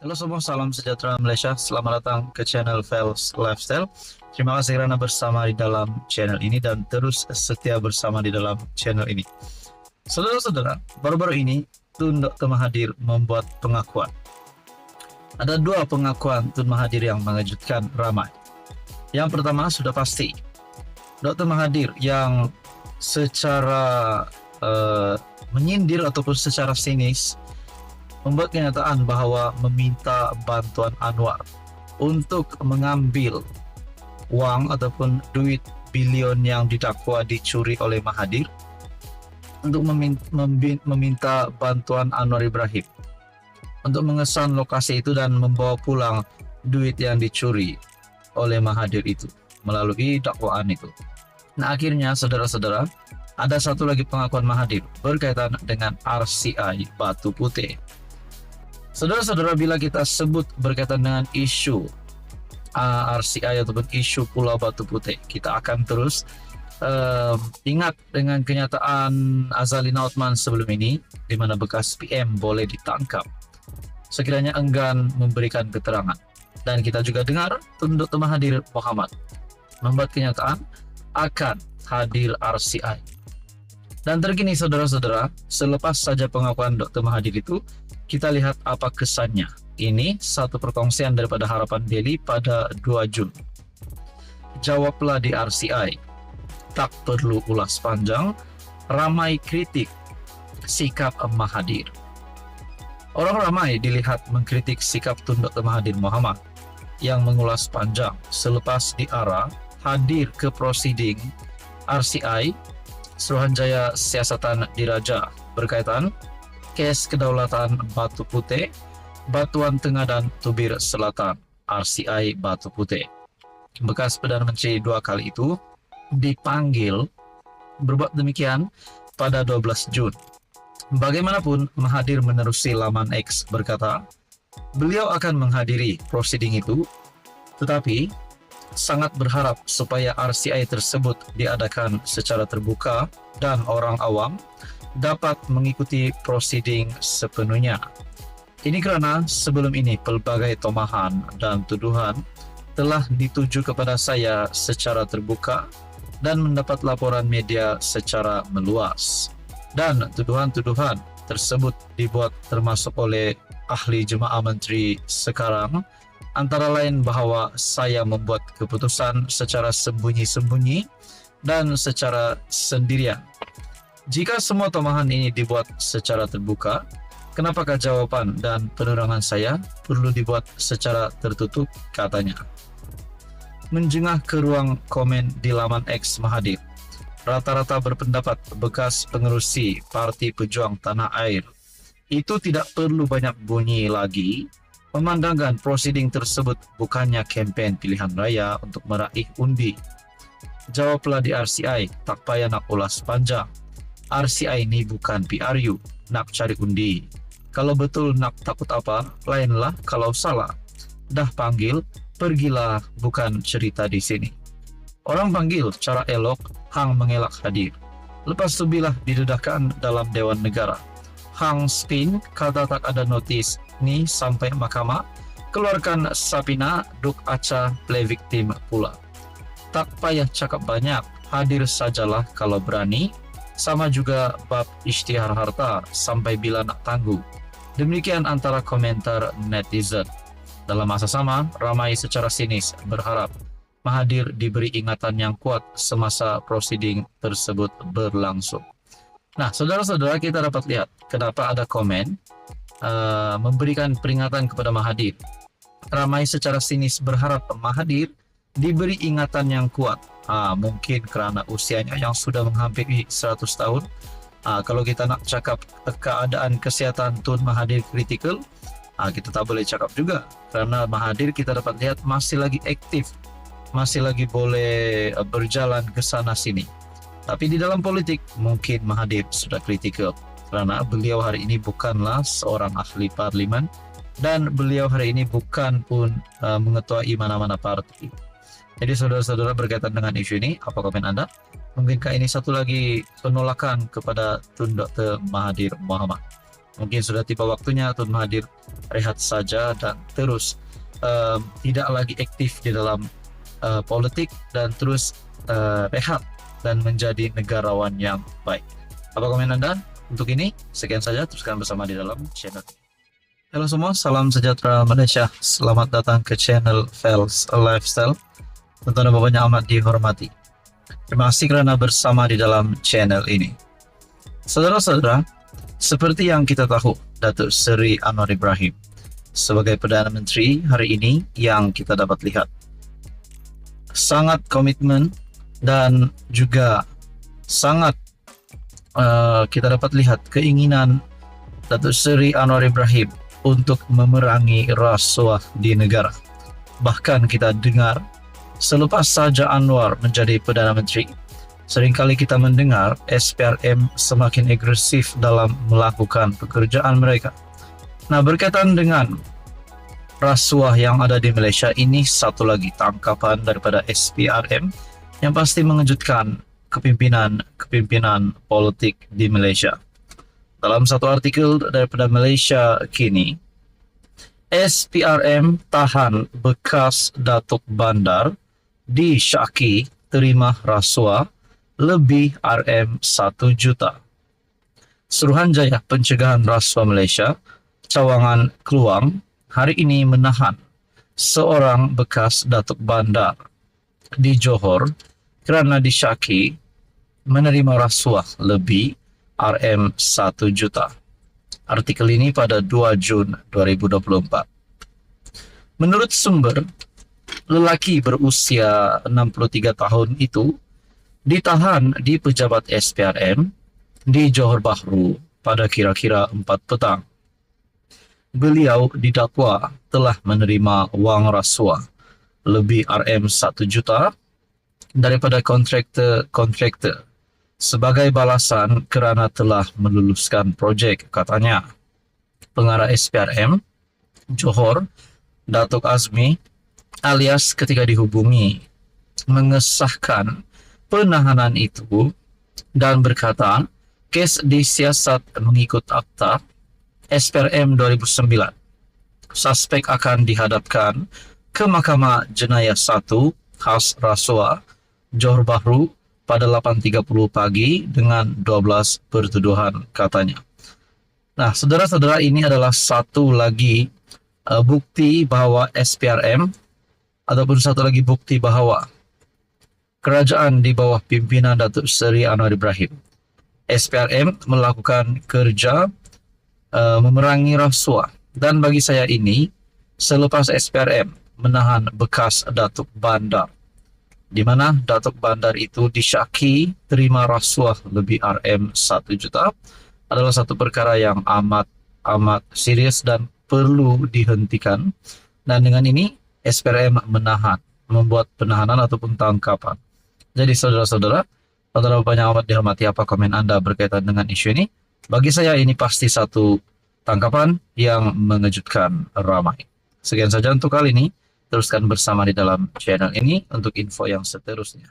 Halo semua, salam sejahtera Malaysia. Selamat datang ke channel Fels Lifestyle. Terima kasih karena bersama di dalam channel ini dan terus setia bersama di dalam channel ini. Saudara-saudara, baru-baru ini Tun Dr. Mahathir membuat pengakuan. Ada dua pengakuan Tun Mahathir yang mengejutkan ramai. Yang pertama sudah pasti, Dr. Mahathir yang secara menyindir ataupun secara sinis membuat kenyataan bahwa meminta bantuan Anwar untuk mengambil uang ataupun duit bilion yang didakwa dicuri oleh Mahathir untuk meminta bantuan Anwar Ibrahim untuk mengesan lokasi itu dan membawa pulang duit yang dicuri oleh Mahathir itu melalui dakwaan itu. Nah, akhirnya saudara-saudara, ada satu lagi pengakuan Mahathir berkaitan dengan RCI Batu Putih. Saudara-saudara, bila kita sebut berkaitan dengan isu RCI ataupun isu Pulau Batu Putih, kita akan terus ingat dengan kenyataan Azalina Othman sebelum ini, di mana bekas PM boleh ditangkap sekiranya enggan memberikan keterangan. Dan kita juga dengar Tun Dr. Mahathir Mohamad membuat kenyataan akan hadir RCI. Dan terkini saudara-saudara, selepas saja pengakuan Dr. Mahathir itu, kita lihat apa kesannya. Ini satu perkongsian daripada Harapan Daily pada 2 Jun. Jawablah di RCI. Tak perlu ulas panjang, ramai kritik sikap Mahathir. Orang ramai dilihat mengkritik sikap Tun Dr. Mahathir Mohamad yang mengulas panjang selepas diarah hadir ke prosiding RCI Suruhanjaya Siasatan Diraja berkaitan kes kedaulatan Batu Putih, Batuan Tengah dan Tubir Selatan RCI Batu Putih. Bekas Perdana Menteri 2 kali itu dipanggil berbuat demikian pada 12 Jun. Bagaimanapun, Mahathir menerusi laman X berkata, beliau akan menghadiri prosiding itu, tetapi sangat berharap supaya RCI tersebut diadakan secara terbuka dan orang awam dapat mengikuti prosiding sepenuhnya. Ini karena sebelum ini pelbagai tomahan dan tuduhan telah dituju kepada saya secara terbuka dan mendapat laporan media secara meluas. Dan tuduhan-tuduhan tersebut dibuat termasuk oleh ahli jemaah menteri sekarang, antara lain bahwa saya membuat keputusan secara sembunyi-sembunyi dan secara sendirian. Jika semua tomahan ini dibuat secara terbuka, kenapakah jawaban dan penerangan saya perlu dibuat secara tertutup, katanya. Menjengah ke ruang komen di laman X Mahathir, rata-rata berpendapat bekas pengerusi Parti Pejuang Tanah Air itu tidak perlu banyak bunyi lagi, memandangkan prosiding tersebut bukannya kempen pilihan raya untuk meraih undi. Jawablah di RCI, tak payah nak ulas panjang. RCI ini bukan PRU, nak cari undi. Kalau betul nak takut apa, lainlah kalau salah. Dah panggil, pergilah, bukan cerita di sini. Orang panggil cara elok, hang mengelak hadir. Lepas tu bilah didedahkan dalam Dewan Negara. Hang spin, kata tak ada notis, ni sampai mahkamah, keluarkan Sapina, duk aca play victim pula. Tak payah cakap banyak, hadir sajalah kalau berani. Sama juga bab isytihar harta, sampai bila nak tangguh. Demikian antara komentar netizen. Dalam masa sama, ramai secara sinis berharap Mahathir diberi ingatan yang kuat semasa prosiding tersebut berlangsung. Nah, saudara-saudara, kita dapat lihat kenapa ada komen memberikan peringatan kepada Mahathir. Ramai secara sinis berharap Mahathir diberi ingatan yang kuat. Mungkin kerana usianya yang sudah menghampiri 100 tahun. Kalau kita nak cakap keadaan kesihatan Tun Mahathir kritikal, kita tak boleh cakap juga. Kerana Mahathir kita dapat lihat masih lagi aktif, masih lagi boleh berjalan ke sana sini. Tapi di dalam politik mungkin Mahathir sudah kritikal, kerana beliau hari ini bukanlah seorang ahli parlimen dan beliau hari ini bukan pun mengetuai mana-mana parti. Jadi saudara-saudara, berkaitan dengan isu ini, apa komen Anda? Mungkinkah ini satu lagi penolakan kepada Tun Dr. Mahathir Mohamad? Mungkin sudah tiba waktunya Tun Mahathir rehat saja dan terus tidak lagi aktif di dalam politik dan terus rehat dan menjadi negarawan yang baik. Apa komen Anda untuk ini? Sekian saja, teruskan bersama di dalam channel. Halo semua, salam sejahtera Malaysia. Selamat datang ke channel Fels Lifestyle. Tentu dan bapaknya amat dihormati. Terima kasih kerana bersama di dalam channel ini. Saudara-saudara, seperti yang kita tahu, Datuk Seri Anwar Ibrahim sebagai Perdana Menteri hari ini yang kita dapat lihat sangat komitmen dan juga sangat kita dapat lihat keinginan Datuk Seri Anwar Ibrahim untuk memerangi rasuah di negara. Bahkan kita dengar selepas saja Anwar menjadi Perdana Menteri, seringkali kita mendengar SPRM semakin agresif dalam melakukan pekerjaan mereka. Nah, berkaitan dengan rasuah yang ada di Malaysia, ini satu lagi tangkapan daripada SPRM yang pasti mengejutkan kepimpinan politik di Malaysia. Dalam satu artikel daripada Malaysia Kini, SPRM tahan bekas Datuk Bandar disyaki terima rasuah lebih RM1 juta. Suruhanjaya Pencegahan Rasuah Malaysia, Cawangan Keluang, hari ini menahan seorang bekas Datuk Bandar di Johor kerana disyaki menerima rasuah lebih RM1 juta. Artikel ini pada 2 Jun 2024. Menurut sumber, lelaki berusia 63 tahun itu ditahan di pejabat SPRM di Johor Bahru pada kira-kira 4 petang. Beliau didakwa telah menerima wang rasuah lebih RM1 juta daripada kontraktor sebagai balasan kerana telah meluluskan projek, katanya. Pengarah SPRM Johor, Datuk Azmi, alias ketika dihubungi, mengesahkan penahanan itu dan berkata kes disiasat mengikut Akta SPRM 2009. Suspek akan dihadapkan ke Mahkamah Jenayah 1 khas Rasuah Johor Bahru pada 8.30 pagi dengan 12 pertuduhan, katanya. Nah, saudara-saudara, ini adalah satu lagi bukti bahawa SPRM ataupun satu lagi bukti bahawa kerajaan di bawah pimpinan Datuk Seri Anwar Ibrahim, SPRM, melakukan kerja memerangi rasuah. Dan bagi saya ini, selepas SPRM menahan bekas Datuk Bandar, di mana Datuk Bandar itu disyaki terima rasuah lebih RM1 juta, adalah satu perkara yang amat serius dan perlu dihentikan. Dan dengan ini, SPRM membuat penahanan ataupun tangkapan. Jadi saudara-saudara, saudara banyak amat dihormati, apa komen Anda berkaitan dengan isu ini? Bagi saya ini pasti satu tangkapan yang mengejutkan ramai. Sekian saja untuk kali ini. Teruskan bersama di dalam channel ini untuk info yang seterusnya.